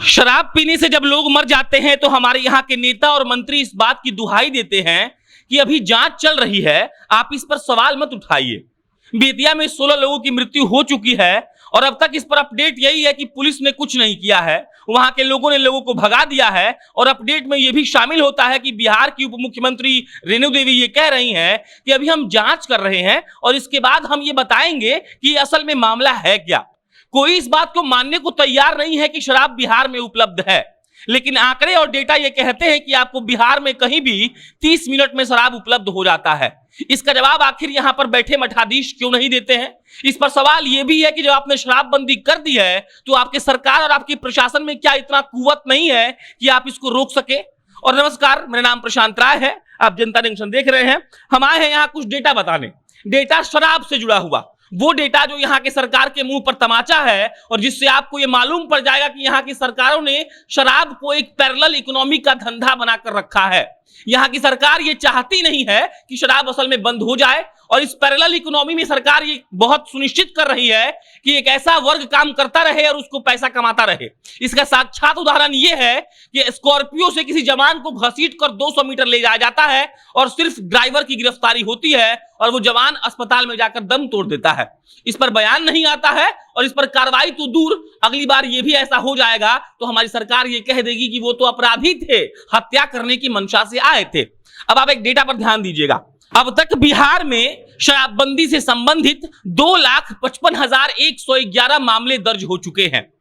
शराब पीने से जब लोग मर जाते हैं तो हमारे यहाँ के नेता और मंत्री इस बात की दुहाई देते हैं कि अभी जांच चल रही है, आप इस पर सवाल मत उठाइए। बेतिया में 16 लोगों की मृत्यु हो चुकी है और अब तक इस पर अपडेट यही है कि पुलिस ने कुछ नहीं किया है, वहां के लोगों ने लोगों को भगा दिया है। और अपडेट में यह भी शामिल होता है कि बिहार की उप मुख्यमंत्री रेणु देवी ये कह रही हैं कि अभी हम जांच कर रहे हैं और इसके बाद हम ये बताएंगे कि असल में मामला है क्या। कोई इस बात को मानने को तैयार नहीं है कि शराब बिहार में उपलब्ध है, लेकिन आंकड़े और डेटा ये कहते हैं कि आपको बिहार में कहीं भी 30 मिनट में शराब उपलब्ध हो जाता है। इसका जवाब आखिर यहां पर बैठे मठाधीश क्यों नहीं देते हैं? इस पर सवाल यह भी है कि जब आपने शराबबंदी कर दी है तो आपके सरकार और आपके प्रशासन में क्या इतना कुवत नहीं है कि आप इसको रोक सके? और नमस्कार, मेरा नाम प्रशांत राय है, आप जनता जंक्शन देख रहे हैं। हम आए हैं यहाँ कुछ डेटा बताने, डेटा शराब से जुड़ा हुआ, वो डेटा जो यहाँ के सरकार के मुंह पर तमाचा है और जिससे आपको ये मालूम पड़ जाएगा कि यहाँ की सरकारों ने शराब को एक पैरेलल इकोनॉमी का धंधा बनाकर रखा है। यहाँ की सरकार ये चाहती नहीं है कि शराब असल में बंद हो जाए और इस पैरेलल इकोनॉमी में सरकार ये बहुत सुनिश्चित कर रही है कि एक ऐसा वर्ग काम करता रहे और उसको पैसा कमाता रहे। इसका साक्षात उदाहरण ये है कि स्कॉर्पियो से किसी जवान को घसीट कर 200 मीटर ले जाया जाता है और सिर्फ ड्राइवर की गिरफ्तारी होती है और वो जवान अस्पताल में जाकर दम तोड़ देता है। इस पर बयान नहीं आता है और इस पर कार्रवाई तो दूर, अगली बार ये भी ऐसा हो जाएगा तो हमारी सरकार ये कह देगी कि वो तो अपराधी थे, हत्या करने की मंशा से आए थे। अब आप एक डेटा पर ध्यान दीजिएगा, अब तक बिहार में शराबबंदी से संबंधित 2,55,111 मामले दर्ज हो चुके हैं।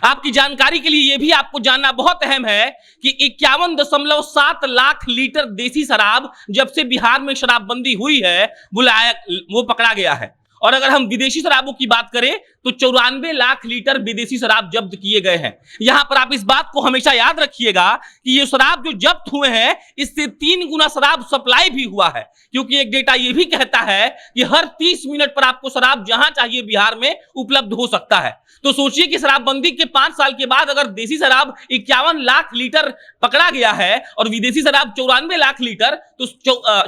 आपकी जानकारी के लिए यह भी आपको जानना बहुत अहम है कि 51.7 लाख लीटर देसी शराब जब से बिहार में शराबबंदी हुई है वो पकड़ा गया है। और अगर हम विदेशी शराबों की बात करें तो 94 लाख लीटर विदेशी शराब जब्त किए गए हैं। यहां पर आप इस बात को हमेशा याद रखिएगा कि ये शराब जो जब्त हुए हैं इससे 3 गुना शराब सप्लाई भी हुआ है, क्योंकि एक डेटा ये भी कहता है कि हर 30 मिनट पर आपको शराब जहां चाहिए बिहार में उपलब्ध हो सकता है। तो सोचिए कि शराबबंदी के 5 साल के बाद अगर देसी शराब 51 लाख लीटर पकड़ा गया है और विदेशी शराब 94 लाख लीटर, तो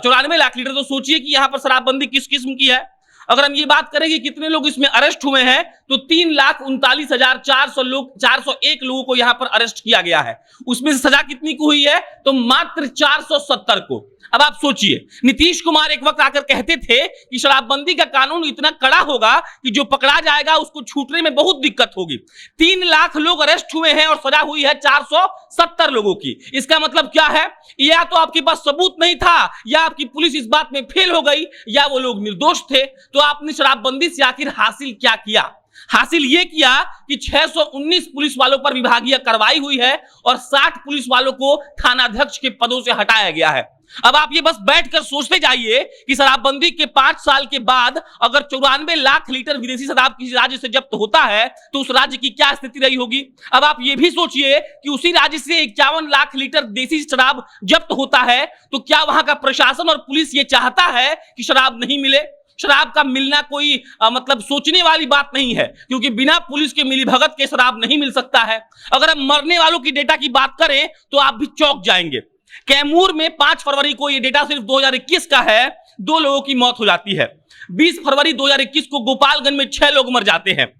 94 लाख लीटर, तो सोचिए कि यहां पर शराबबंदी किस किस्म की है। अगर हम ये बात करें कि कितने लोग इसमें अरेस्ट हुए हैं तो 3,39,401 लोगों को यहां पर अरेस्ट किया गया है। उसमें से सजा कितनी को हुई है? तो मात्र 470 को। अब आप सोचिए, नीतीश कुमार एक वक्त आकर कहते थे कि शराबबंदी का कानून इतना कड़ा होगा कि जो पकड़ा जाएगा उसको छूटने में बहुत दिक्कत होगी। 3 लाख लोग अरेस्ट हुए हैं और सजा हुई है 470 लोगों की। इसका मतलब क्या है? या तो आपके पास सबूत नहीं था, या आपकी पुलिस इस बात में फेल हो गई, या वो लोग निर्दोष थे। तो आपने शराबबंदी से आखिर हासिल क्या किया? हासिल यह किया कि 619 पुलिस वालों पर विभागीय कार्रवाई हुई है और 60 पुलिस वालों को थानाध्यक्ष के पदों से हटाया गया है। अब आप ये बस बैठकर सोचते जाइए कि शराबबंदी के 5 साल के बाद अगर 94 लाख लीटर विदेशी शराब किसी राज्य से जब्त होता है तो उस राज्य की क्या स्थिति रही होगी। अब आप ये भी सोचिए कि उसी राज्य से 51 लाख लीटर देसी शराब जब्त होता है तो क्या वहां का प्रशासन और पुलिस ये चाहता है कि शराब नहीं मिले? शराब का मिलना कोई मतलब सोचने वाली बात नहीं है, क्योंकि बिना पुलिस के मिलीभगत के शराब नहीं मिल सकता है। अगर हम मरने वालों की डेटा की बात करें तो आप भी चौंक जाएंगे। कैमूर में 5 फरवरी को, ये डेटा सिर्फ 2021 का है, 2 लोगों की मौत हो जाती है। 20 फरवरी 2021 को गोपालगंज में 6 लोग मर जाते हैं।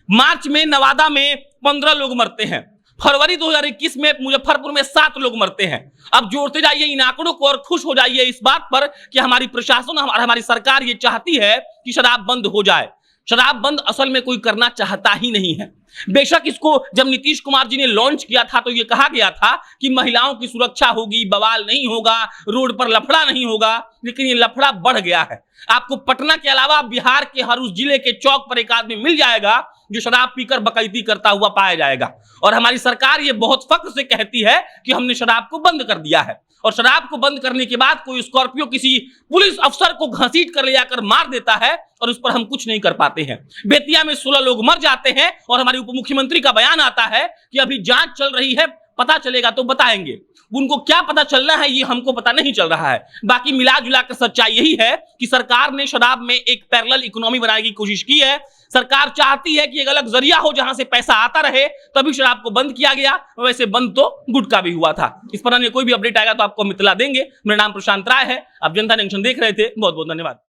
मार्च में नवादा में 15 लोग मरते हैं। फरवरी 2021 में मुजफ्फरपुर में 7 लोग मरते हैं। अब जोड़ते जाइए इन आंकड़ों को और खुश हो जाइए इस बात पर कि हमारी प्रशासन और हमारी सरकार ये चाहती है कि शराब बंद हो जाए। शराब बंद असल में कोई करना चाहता ही नहीं है। बेशक इसको जब नीतीश कुमार जी ने लॉन्च किया था तो ये कहा गया था कि महिलाओं की सुरक्षा होगी, बवाल नहीं होगा, रोड पर लफड़ा नहीं होगा, लेकिन ये लफड़ा बढ़ गया है। आपको पटना के अलावा बिहार के हर उस जिले के चौक पर एक आदमी मिल जाएगा जो शराब पीकर बकैती करता हुआ पाया जाएगा। और हमारी सरकार ये बहुत फख्र से कहती है कि हमने शराब को बंद कर दिया है। और शराब को बंद करने के बाद कोई स्कॉर्पियो किसी पुलिस अफसर को घसीट कर ले जाकर मार देता है और उस पर हम कुछ नहीं कर पाते हैं। बेतिया में 16 लोग मर जाते हैं और हमारे उप मुख्यमंत्री का बयान आता है कि अभी जांच चल रही है, पता चलेगा तो बताएंगे। उनको क्या पता चलना है ये हमको पता नहीं चल रहा है। बाकी मिला जुला कर सच्चाई यही है कि सरकार ने शराब में एक पैरेलल इकोनॉमी बनाने की कोशिश की है। सरकार चाहती है कि एक अलग जरिया हो जहां से पैसा आता रहे, तभी शराब को बंद किया गया। वैसे बंद तो गुटखा भी हुआ था। इस पर अन्य कोई भी अपडेट आएगा तो आपको हम इत्तला देंगे। मेरा नाम प्रशांत राय है, आप जनता जंक्शन देख रहे थे। बहुत बहुत धन्यवाद।